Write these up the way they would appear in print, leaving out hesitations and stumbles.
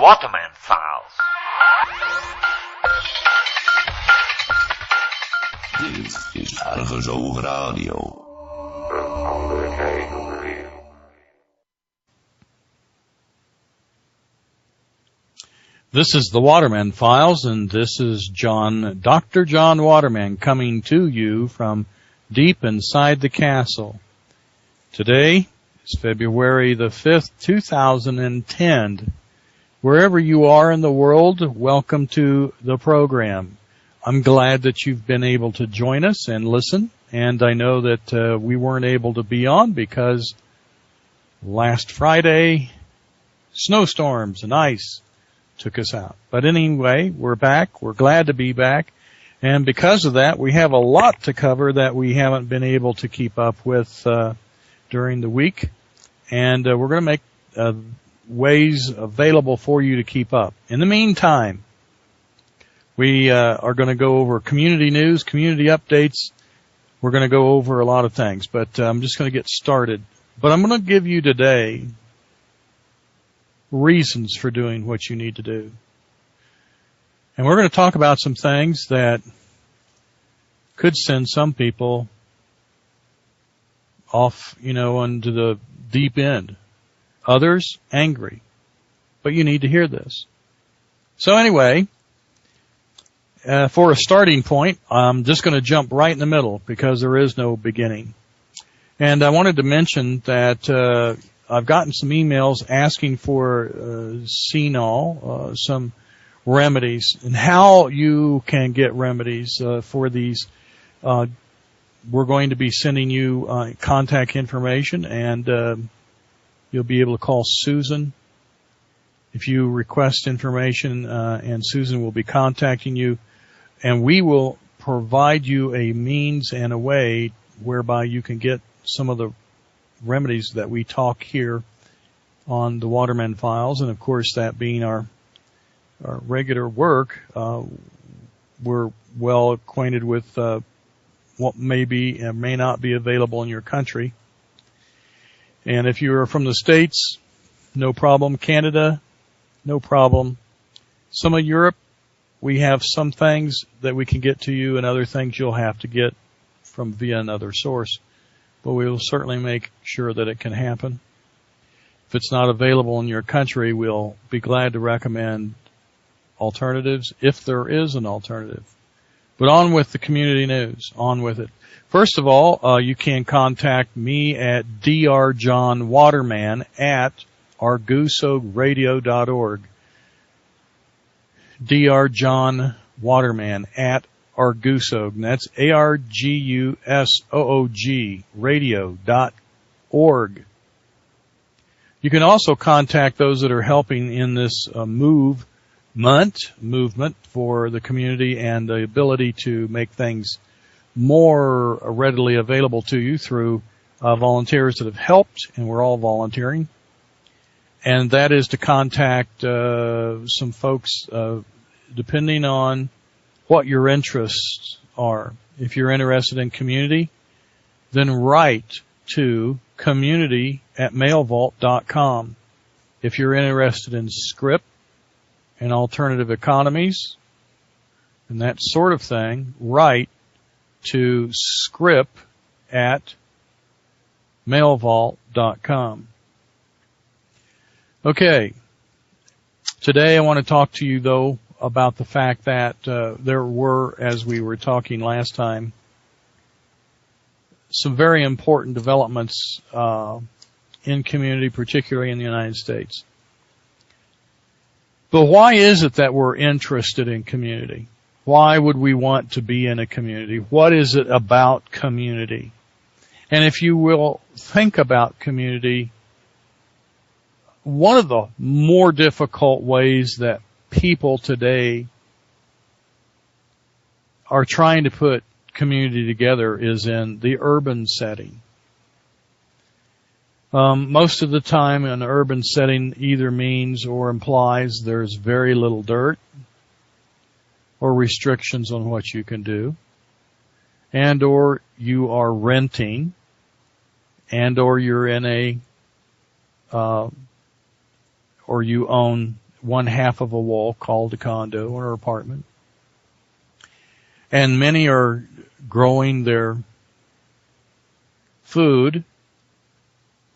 TheWatermanFiles. Dit is ArgusoogRadio. Een andere kijk op de wereld. This is the Waterman Files, and this is Dr. John Waterman, coming to you from deep inside the castle. Today is February the 5th, 2010. Wherever you are in the world, welcome to the program. I'm glad that you've been able to join us and listen, and I know that we weren't able to be on because last Friday, snowstorms and ice took us out. But anyway, we're back. We're glad to be back. And because of that, we have a lot to cover that we haven't been able to keep up with during the week. And we're going to make ways available for you to keep up. In the meantime, we are going to go over community news, community updates. We're going to go over a lot of things, but I'm just going to get started. But I'm going to give you today reasons for doing what you need to do. And we're going to talk about some things that could send some people off, into the deep end. Others, angry. But you need to hear this. So anyway, for a starting point, I'm just going to jump right in the middle because there is no beginning. And I wanted to mention that I've gotten some emails asking for CNOL, some remedies, and how you can get remedies for these. We're going to be sending you contact information, and you'll be able to call Susan if you request information, and Susan will be contacting you, and we will provide you a means and a way whereby you can get some of the remedies that we talk here on the Waterman Files, and of course that being our regular work, we're well acquainted with what may be and may not be available in your country. And if you are from the States, no problem. Canada, no problem. Some of Europe, we have some things that we can get to you, and other things you'll have to get from via another source. But we will certainly make sure that it can happen. If it's not available in your country, we'll be glad to recommend alternatives if there is an alternative. But on with the community news. On with it. First of all, you can contact me at drjohnwaterman at argusogradio.org. drjohnwaterman at Argusoog, and that's ARGUSOOG radio.org. You can also contact those that are helping in this movement for the community and the ability to make things more readily available to you through volunteers that have helped, and we're all volunteering. And that is to contact some folks depending on what your interests are. If you're interested in community, then write to community@mailvault.com. If you're interested in script and alternative economies and that sort of thing, write to script@mailvault.com. Okay. Today I want to talk to you, though, about the fact that there were, as we were talking last time, some very important developments in community, particularly in the United States. But why is it that we're interested in community? Why would we want to be in a community? What is it about community? And if you will think about community, one of the more difficult ways that people today are trying to put community together is in the urban setting. Most of the time an urban setting either means or implies there's very little dirt or restrictions on what you can do, and or you are renting, and or you're in a or you own one half of a wall called a condo or apartment. And many are growing their food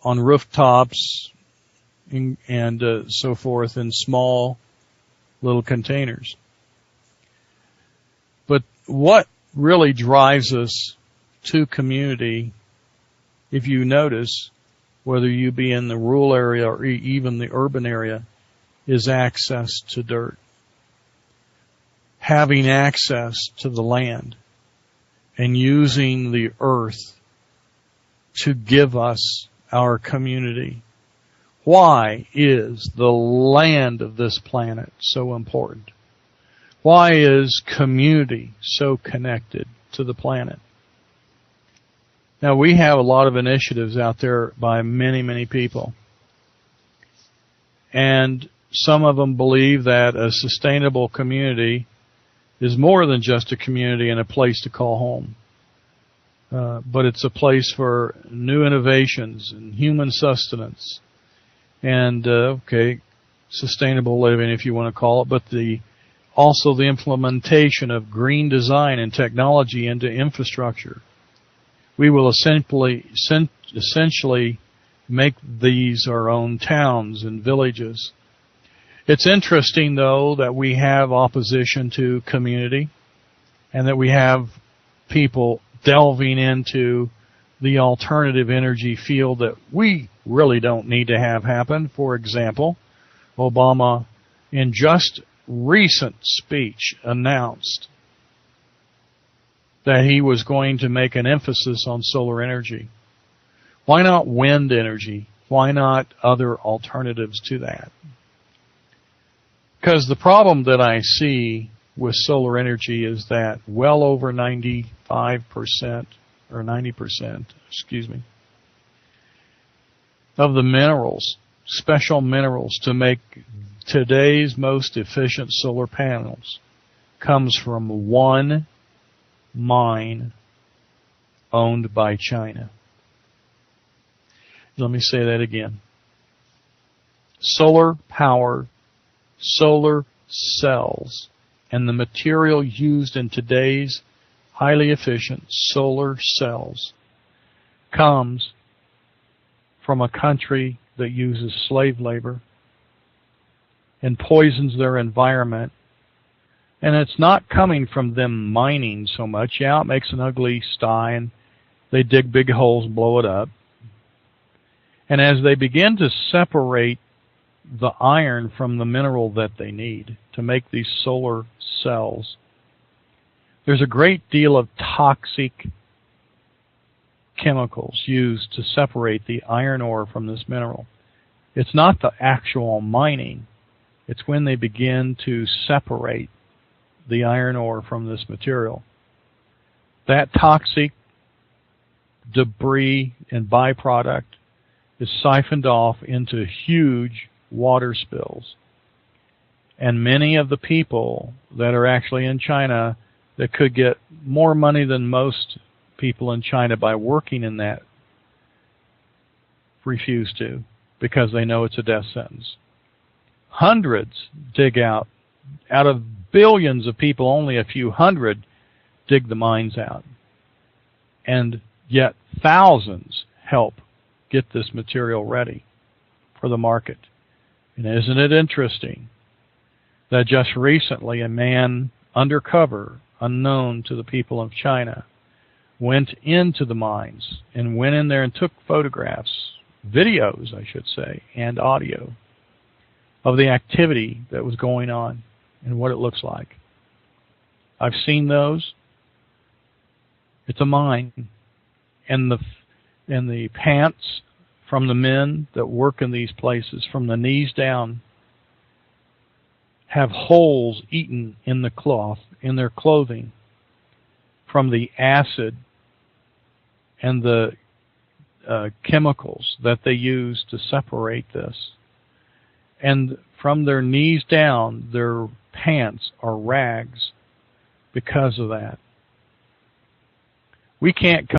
on rooftops and so forth in small little containers. But what really drives us to community, if you notice, whether you be in the rural area or even the urban area, is access to dirt. Having access to the land and using the earth to give us our community. Why is the land of this planet so important? Why is community so connected to the planet? Now, we have a lot of initiatives out there by many, many people. And some of them believe that a sustainable community is more than just a community and a place to call home. But it's a place for new innovations and human sustenance and, sustainable living, if you want to call it, but also the implementation of green design and technology into infrastructure. We will essentially make these our own towns and villages. It's interesting, though, that we have opposition to community and that we have people delving into the alternative energy field that we really don't need to have happen. For example, Obama, in just recent speech, announced that he was going to make an emphasis on solar energy. Why not wind energy? Why not other alternatives to that? Because the problem that I see with solar energy is that well over 95% or 90%, of the minerals, special minerals to make today's most efficient solar panels comes from one mine owned by China. Let me say that again. Solar power, solar cells, and the material used in today's highly efficient solar cells comes from a country that uses slave labor and poisons their environment. And it's not coming from them mining so much. Yeah, it makes an ugly sty and they dig big holes and blow it up. And as they begin to separate the iron from the mineral that they need to make these solar cells, there's a great deal of toxic chemicals used to separate the iron ore from this mineral. It's not the actual mining. It's when they begin to separate the iron ore from this material. That toxic debris and byproduct is siphoned off into huge water spills. And many of the people that are actually in China that could get more money than most people in China by working in that refuse to, because they know it's a death sentence. Hundreds dig out of billions of people, only a few hundred dig the mines out. And yet thousands help get this material ready for the market. And isn't it interesting that just recently a man undercover, unknown to the people of China, went into the mines and went in there and took photographs, videos, I should say, and audio of the activity that was going on and what it looks like. I've seen those. It's a mine. And the pants from the men that work in these places, from the knees down, have holes eaten in the cloth, in their clothing, from the acid and the chemicals that they use to separate this. And from their knees down, their pants are rags because of that. We can't